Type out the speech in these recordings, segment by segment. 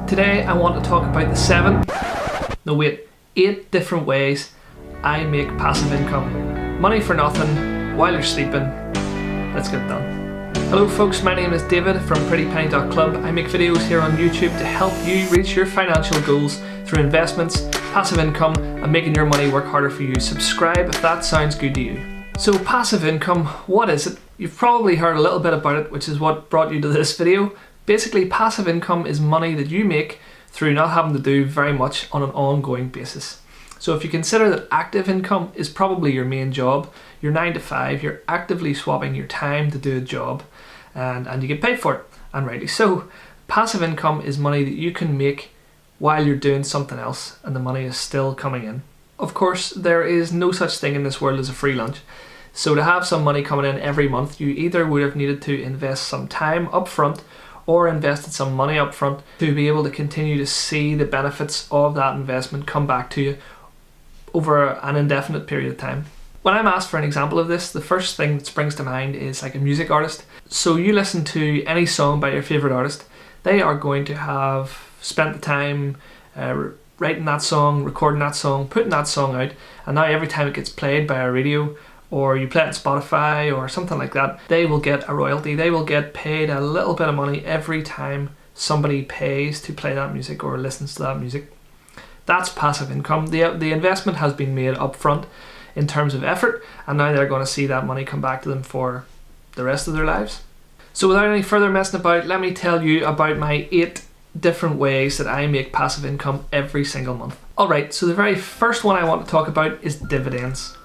Today I want to talk about the 8 different ways I make passive income. Money for nothing, while you're sleeping. Let's get it done. Hello folks, my name is David from prettypenny.club. I make videos here on YouTube to help you reach your financial goals through investments, passive income, and making your money work harder for you. Subscribe if that sounds good to you. So passive income, what is it? You've probably heard a little bit about it, which is what brought you to this video. Basically, passive income is money that you make through not having to do very much on an ongoing basis. So if you consider that active income is probably your main job, your 9 to 5, you're actively swapping your time to do a job and you get paid for it, and rightly so. Passive income is money that you can make while you're doing something else and the money is still coming in. Of course, there is no such thing in this world as a free lunch. So to have some money coming in every month, you either would have needed to invest some time up front or invested some money up front to be able to continue to see the benefits of that investment come back to you over an indefinite period of time. When I'm asked for an example of this, the first thing that springs to mind is like a music artist. So you listen to any song by your favourite artist, they are going to have spent the time writing that song, recording that song, putting that song out, and now every time it gets played by a radio or you play it on Spotify or something like that, they will get a royalty. They will get paid a little bit of money every time somebody pays to play that music or listens to that music. That's passive income. The investment has been made up front in terms of effort, and now they're going to see that money come back to them for the rest of their lives. So without any further messing about, let me tell you about my 8 different ways that I make passive income every single month. Alright, so the very first one I want to talk about is dividends.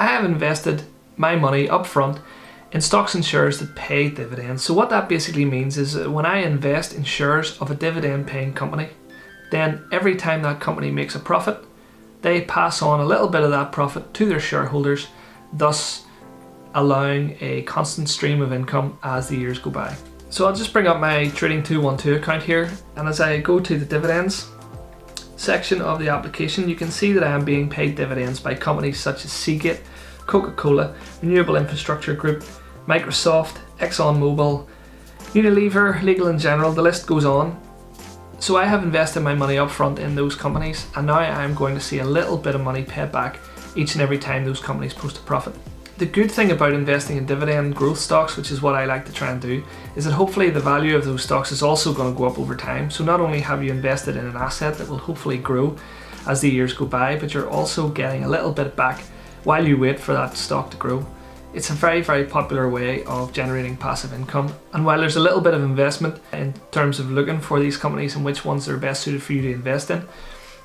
I have invested my money up front in stocks and shares that pay dividends. So what that basically means is that when I invest in shares of a dividend paying company, then every time that company makes a profit, they pass on a little bit of that profit to their shareholders, thus allowing a constant stream of income as the years go by. So I'll just bring up my Trading 212 account here, and as I go to the dividends section of the application, you can see that I am being paid dividends by companies such as Seagate, Coca-Cola, Renewable Infrastructure Group, Microsoft, ExxonMobil, Unilever, Legal & General, the list goes on. So I have invested my money up front in those companies, and now I am going to see a little bit of money paid back each and every time those companies post a profit. The good thing about investing in dividend growth stocks, which is what I like to try and do, is that hopefully the value of those stocks is also going to go up over time. So not only have you invested in an asset that will hopefully grow as the years go by, but you're also getting a little bit back while you wait for that stock to grow. It's a very, very popular way of generating passive income. And while there's a little bit of investment in terms of looking for these companies and which ones are best suited for you to invest in,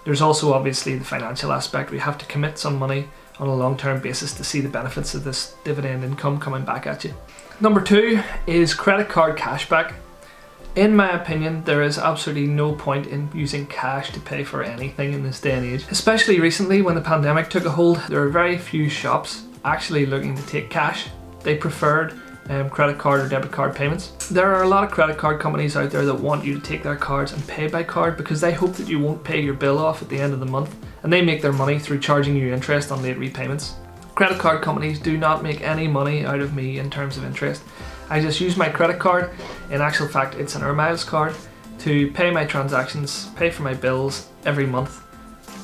there's also obviously the financial aspect. We have to commit some money on a long-term basis to see the benefits of this dividend income coming back at you. Number 2 is credit card cashback. In my opinion, there is absolutely no point in using cash to pay for anything in this day and age. Especially recently when the pandemic took a hold, there are very few shops actually looking to take cash. They preferred credit card or debit card payments. There are a lot of credit card companies out there that want you to take their cards and pay by card because they hope that you won't pay your bill off at the end of the month, and they make their money through charging you interest on late repayments. Credit card companies do not make any money out of me in terms of interest. I just use my credit card. In actual fact, it's an Air Miles card to pay my transactions, pay for my bills every month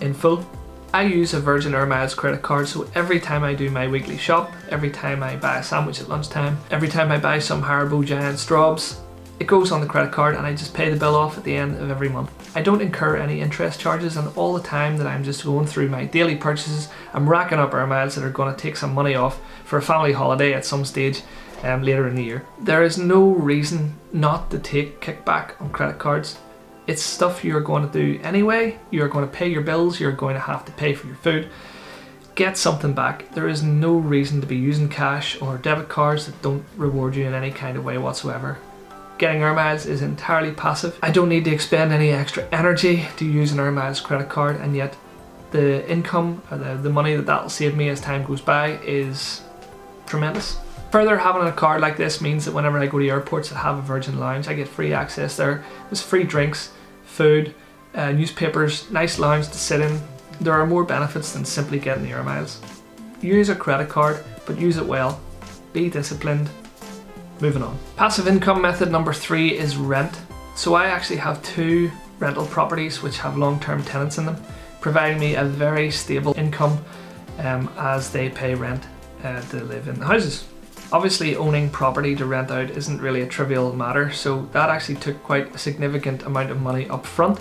in full. I use a Virgin Air Miles credit card, so every time I do my weekly shop, every time I buy a sandwich at lunchtime, every time I buy some Haribo Giant Straws, it goes on the credit card and I just pay the bill off at the end of every month. I don't incur any interest charges, and all the time that I'm just going through my daily purchases, I'm racking up Air Miles that are going to take some money off for a family holiday at some stage later in the year. There is no reason not to take kickback on credit cards. It's stuff you're going to do anyway. You're going to pay your bills, you're going to have to pay for your food. Get something back. There is no reason to be using cash or debit cards that don't reward you in any kind of way whatsoever. Getting Air Miles is entirely passive. I don't need to expend any extra energy to use an Air Miles credit card, and yet the income, or the money that'll save me as time goes by is tremendous. Further, having a card like this means that whenever I go to airports that have a Virgin Lounge, I get free access there. There's free drinks, food, newspapers, nice lounge to sit in. There are more benefits than simply getting the Air Miles. Use a credit card, but use it well. Be disciplined. Moving on. Passive income method number 3 is rent. So I actually have 2 rental properties which have long-term tenants in them, providing me a very stable income as they pay rent to live in the houses. Obviously, owning property to rent out isn't really a trivial matter, so that actually took quite a significant amount of money up front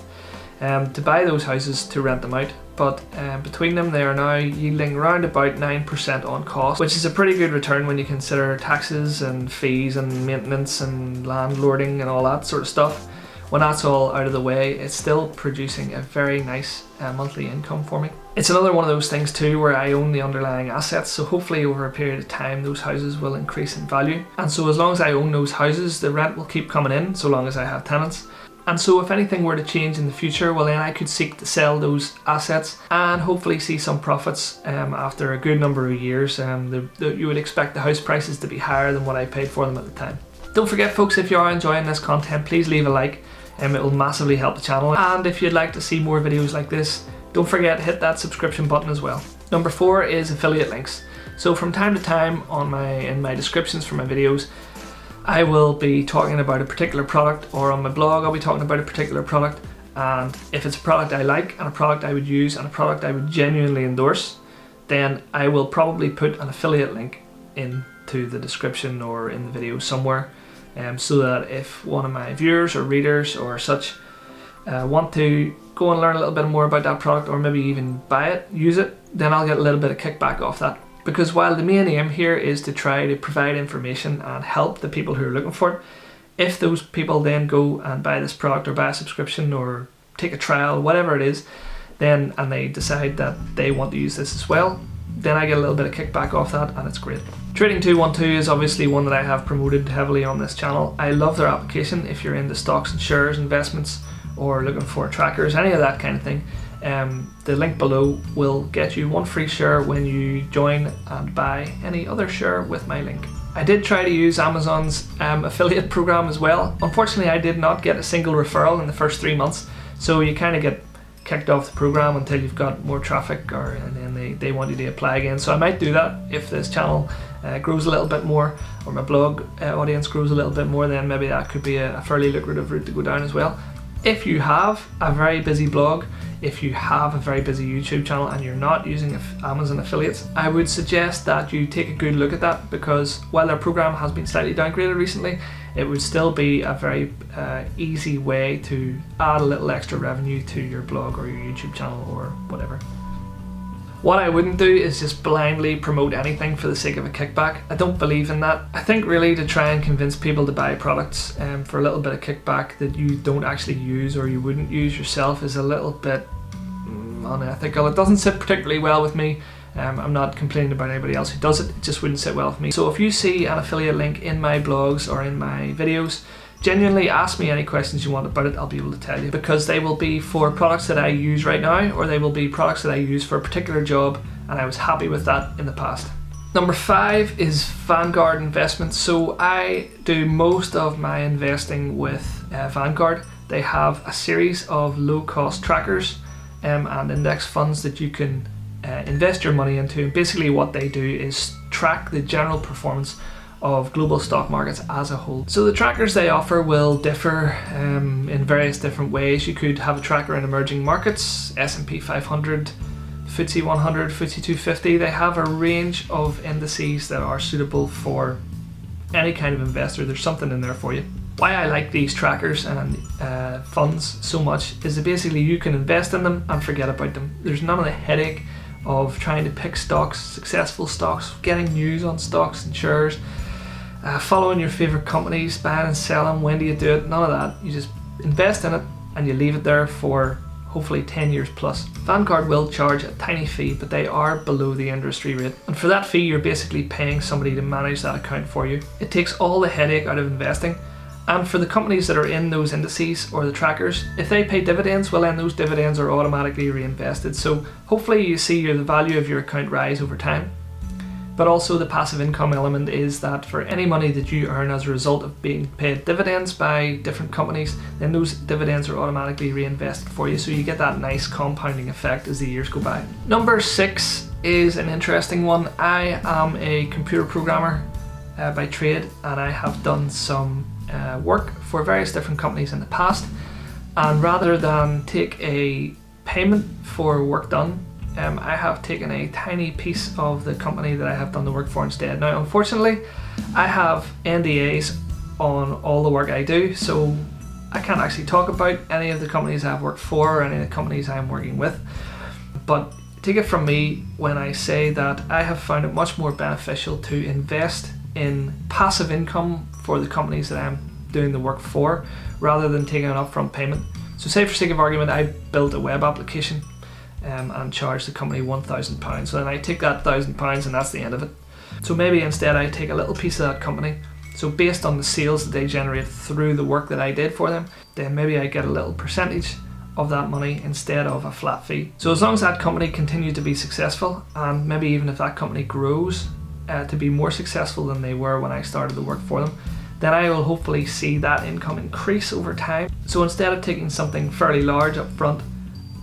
to buy those houses to rent them out. But between them, they are now yielding around about 9% on cost, which is a pretty good return when you consider taxes and fees and maintenance and landlording and all that sort of stuff. When that's all out of the way, it's still producing a very nice monthly income for me. It's another one of those things too where I own the underlying assets, so hopefully over a period of time those houses will increase in value. And so as long as I own those houses, the rent will keep coming in so long as I have tenants. And so if anything were to change in the future, well then I could seek to sell those assets and hopefully see some profits after a good number of years. You would expect the house prices to be higher than what I paid for them at the time. Don't forget folks, if you are enjoying this content, please leave a like. It will massively help the channel. And if you'd like to see more videos like this, don't forget to hit that subscription button as well. Number 4 is affiliate links. So from time to time in my descriptions for my videos, I will be talking about a particular product, or on my blog I'll be talking about a particular product, and if it's a product I like and a product I would use and a product I would genuinely endorse, then I will probably put an affiliate link into the description or in the video somewhere, so that if one of my viewers or readers or such want to go and learn a little bit more about that product, or maybe even buy it, use it, then I'll get a little bit of kickback off that. Because while the main aim here is to try to provide information and help the people who are looking for it, if those people then go and buy this product or buy a subscription or take a trial, whatever it is, then and they decide that they want to use this as well, then I get a little bit of kickback off that, and it's great. Trading 212 is obviously one that I have promoted heavily on this channel. I love their application if you're into stocks and shares investments or looking for trackers, any of that kind of thing. The link below will get you 1 free share when you join and buy any other share with my link. I did try to use Amazon's affiliate program as well. Unfortunately, I did not get a single referral in the first 3 months, so you kind of get kicked off the program until you've got more traffic, and then they want you to apply again. So I might do that if this channel grows a little bit more, or my blog audience grows a little bit more, then maybe that could be a fairly lucrative route to go down as well. If you have a very busy blog, if you have a very busy YouTube channel and you're not using Amazon affiliates, I would suggest that you take a good look at that, because while their program has been slightly downgraded recently, it would still be a very easy way to add a little extra revenue to your blog or your YouTube channel or whatever. What I wouldn't do is just blindly promote anything for the sake of a kickback. I don't believe in that. I think really to try and convince people to buy products for a little bit of kickback that you don't actually use or you wouldn't use yourself is a little bit unethical. It doesn't sit particularly well with me. I'm not complaining about anybody else who does it, it just wouldn't sit well with me. So if you see an affiliate link in my blogs or in my videos, genuinely ask me any questions you want about it. I'll be able to tell you, because they will be for products that I use right now, or they will be products that I use for a particular job and I was happy with that in the past. Number 5 is Vanguard investments. So I do most of my investing with Vanguard. They have a series of low-cost trackers and index funds that you can invest your money into. And basically what they do is track the general performance of global stock markets as a whole. So the trackers they offer will differ in various different ways. You could have a tracker in emerging markets, S&P 500, FTSE 100, FTSE 250. They have a range of indices that are suitable for any kind of investor. There's something in there for you. Why I like these trackers and funds so much is that basically you can invest in them and forget about them. There's none of the headache of trying to pick stocks, successful stocks, getting news on stocks and shares, following your favorite companies, buying and selling, when do you do it, none of that. You just invest in it and you leave it there for hopefully 10 years plus. Vanguard will charge a tiny fee, but they are below the industry rate. And for that fee, you're basically paying somebody to manage that account for you. It takes all the headache out of investing. And for the companies that are in those indices or the trackers, if they pay dividends, well then those dividends are automatically reinvested. So hopefully you see the value of your account rise over time. But also the passive income element is that for any money that you earn as a result of being paid dividends by different companies, then those dividends are automatically reinvested for you. So you get that nice compounding effect as the years go by. Number 6 is an interesting one. I am a computer programmer by trade, and I have done some work for various different companies in the past, and rather than take a payment for work done, I have taken a tiny piece of the company that I have done the work for instead. Now, unfortunately, I have NDAs on all the work I do, so I can't actually talk about any of the companies I've worked for or any of the companies I'm working with. But take it from me when I say that I have found it much more beneficial to invest in passive income for the companies that I'm doing the work for, rather than taking an upfront payment. So say, for sake of argument, I built a web application and charged the company £1,000. So then I take that £1,000 and that's the end of it. So maybe instead I take a little piece of that company. So based on the sales that they generate through the work that I did for them, then maybe I get a little percentage of that money instead of a flat fee. So as long as that company continues to be successful, and maybe even if that company grows to be more successful than they were when I started the work for them, then I will hopefully see that income increase over time. So instead of taking something fairly large up front,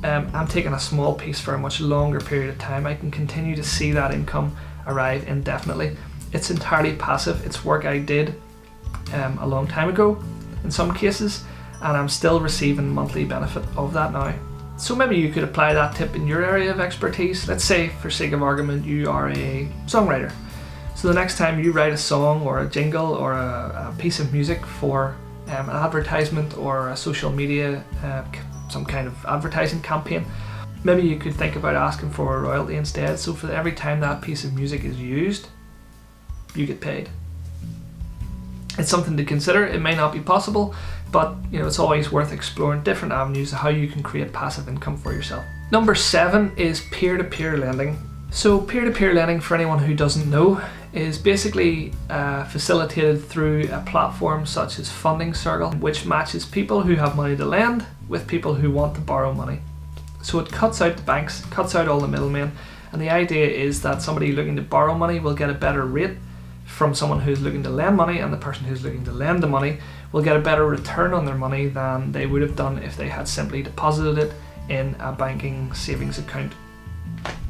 I'm taking a small piece for a much longer period of time. I can continue to see that income arrive indefinitely. It's entirely passive. It's work I did a long time ago in some cases, and I'm still receiving monthly benefit of that now. So maybe you could apply that tip in your area of expertise. Let's say, for sake of argument, you are a songwriter. So the next time you write a song or a jingle or a piece of music for an advertisement or a social media, some kind of advertising campaign, maybe you could think about asking for a royalty instead. So for every time that piece of music is used, you get paid. It's something to consider. It may not be possible, but it's always worth exploring different avenues of how you can create passive income for yourself. Number 7 is peer-to-peer lending. So peer-to-peer lending, for anyone who doesn't know, is basically facilitated through a platform such as Funding Circle, which matches people who have money to lend with people who want to borrow money. So it cuts out the banks, cuts out all the middlemen, and the idea is that somebody looking to borrow money will get a better rate from someone who's looking to lend money, and the person who's looking to lend the money will get a better return on their money than they would have done if they had simply deposited it in a banking savings account.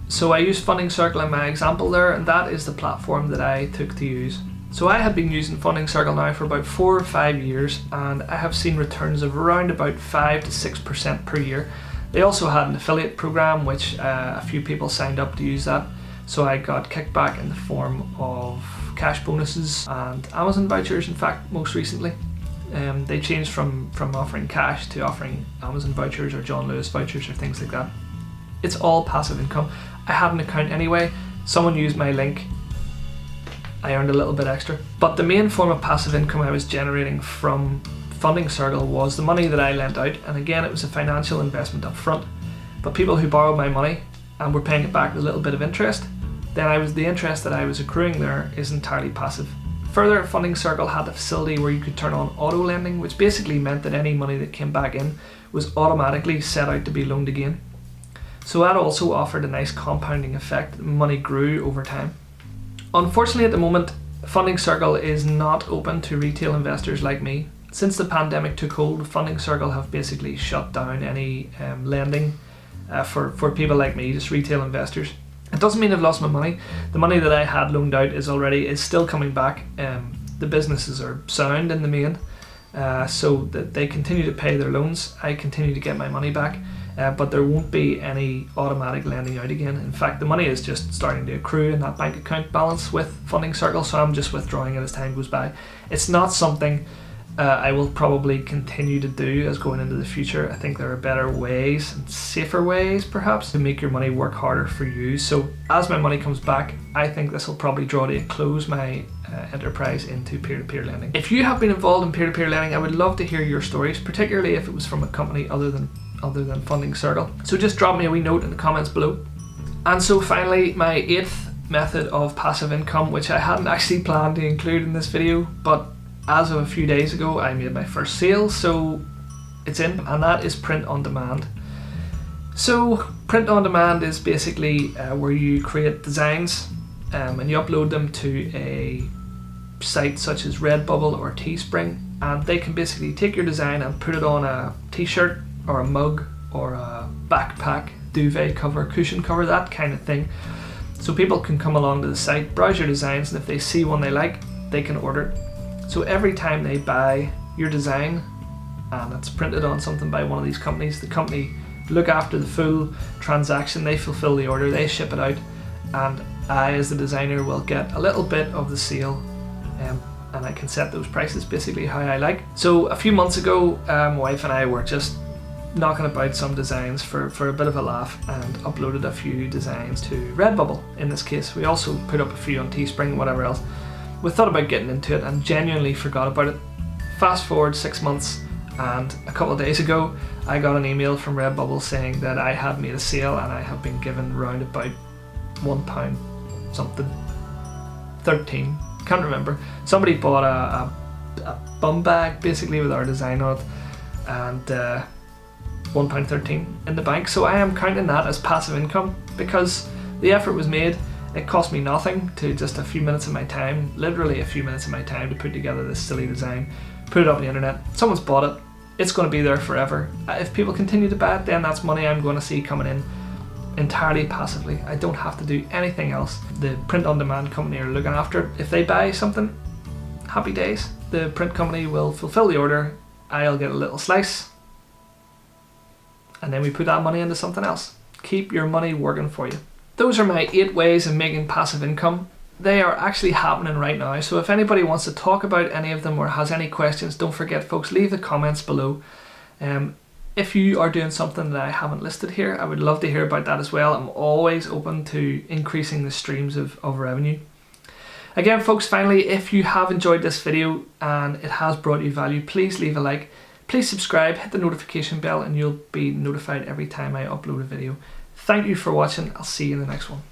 So I used Funding Circle in my example there, and that is the platform that I took to use. So I have been using Funding Circle now for about 4 or 5 years, and I have seen returns of around about 5 to 6% per year. They also had an affiliate program which a few people signed up to use that, so I got kickback in the form of cash bonuses and Amazon vouchers. In fact, most recently they changed from offering cash to offering Amazon vouchers or John Lewis vouchers or things like that. It's all passive income. I had an account anyway, someone used my link, I earned a little bit extra. But the main form of passive income I was generating from Funding Circle was the money that I lent out, and again it was a financial investment up front. But people who borrowed my money and were paying it back with a little bit of interest, then the interest that I was accruing there is entirely passive. Further, Funding Circle had a facility where you could turn on auto lending, which basically meant that any money that came back in was automatically set out to be loaned again. So that also offered a nice compounding effect. Money grew over time. Unfortunately, at the moment, Funding Circle is not open to retail investors like me. Since the pandemic took hold, Funding Circle have basically shut down any lending for people like me, just retail investors. It doesn't mean I've lost my money. The money that I had loaned out is still coming back. The businesses are sound in the main, so that they continue to pay their loans. I continue to get my money back, but there won't be any automatic lending out again. In fact, the money is just starting to accrue in that bank account balance with Funding Circle, so I'm just withdrawing it as time goes by. It's not something I will probably continue to do as going into the future. I think there are better ways and safer ways perhaps to make your money work harder for you. So as my money comes back, I think this will probably draw to a close my enterprise into peer-to-peer lending. If you have been involved in peer-to-peer lending, I would love to hear your stories, particularly if it was from a company other than Funding Circle. So just drop me a wee note in the comments below. And so finally, my 8th method of passive income, which I hadn't actually planned to include in this video, but as of a few days ago I made my first sale, so it's in, and that is print on demand. So print on demand is basically where you create designs and you upload them to a site such as Redbubble or Teespring, and they can basically take your design and put it on a t-shirt or a mug or a backpack, duvet cover, cushion cover, that kind of thing. So people can come along to the site, browse your designs, and if they see one they like, they can order it. So every time they buy your design and it's printed on something by one of these companies, the company look after the full transaction, they fulfill the order, they ship it out, and I as the designer will get a little bit of the sale, and I can set those prices basically how I like. So a few months ago, my wife and I were just knocking about some designs for a bit of a laugh and uploaded a few designs to Redbubble in this case. We also put up a few on Teespring and whatever else. We thought about getting into it and genuinely forgot about it. Fast forward 6 months, and a couple of days ago I got an email from Redbubble saying that I had made a sale and I have been given round about £1 something, 13, can't remember. Somebody bought a bum bag basically with our design on it, and £1.13 in the bank. So I am counting that as passive income because the effort was made. It cost me nothing, to just a few minutes of my time, literally a few minutes of my time, to put together this silly design, put it up on the internet. Someone's bought it, it's going to be there forever. If people continue to buy it, then that's money I'm going to see coming in entirely passively. I don't have to do anything else. The print on demand company are looking after it. If they buy something, happy days. The print company will fulfill the order, I'll get a little slice, and then we put that money into something else. Keep your money working for you. Those are my 8 ways of making passive income. They are actually happening right now, so if anybody wants to talk about any of them or has any questions, don't forget folks, leave the comments below. If you are doing something that I haven't listed here, I would love to hear about that as well. I'm always open to increasing the streams of revenue. Again folks, finally, if you have enjoyed this video and it has brought you value, please leave a like, please subscribe, hit the notification bell, and you'll be notified every time I upload a video. Thank you for watching. I'll see you in the next one.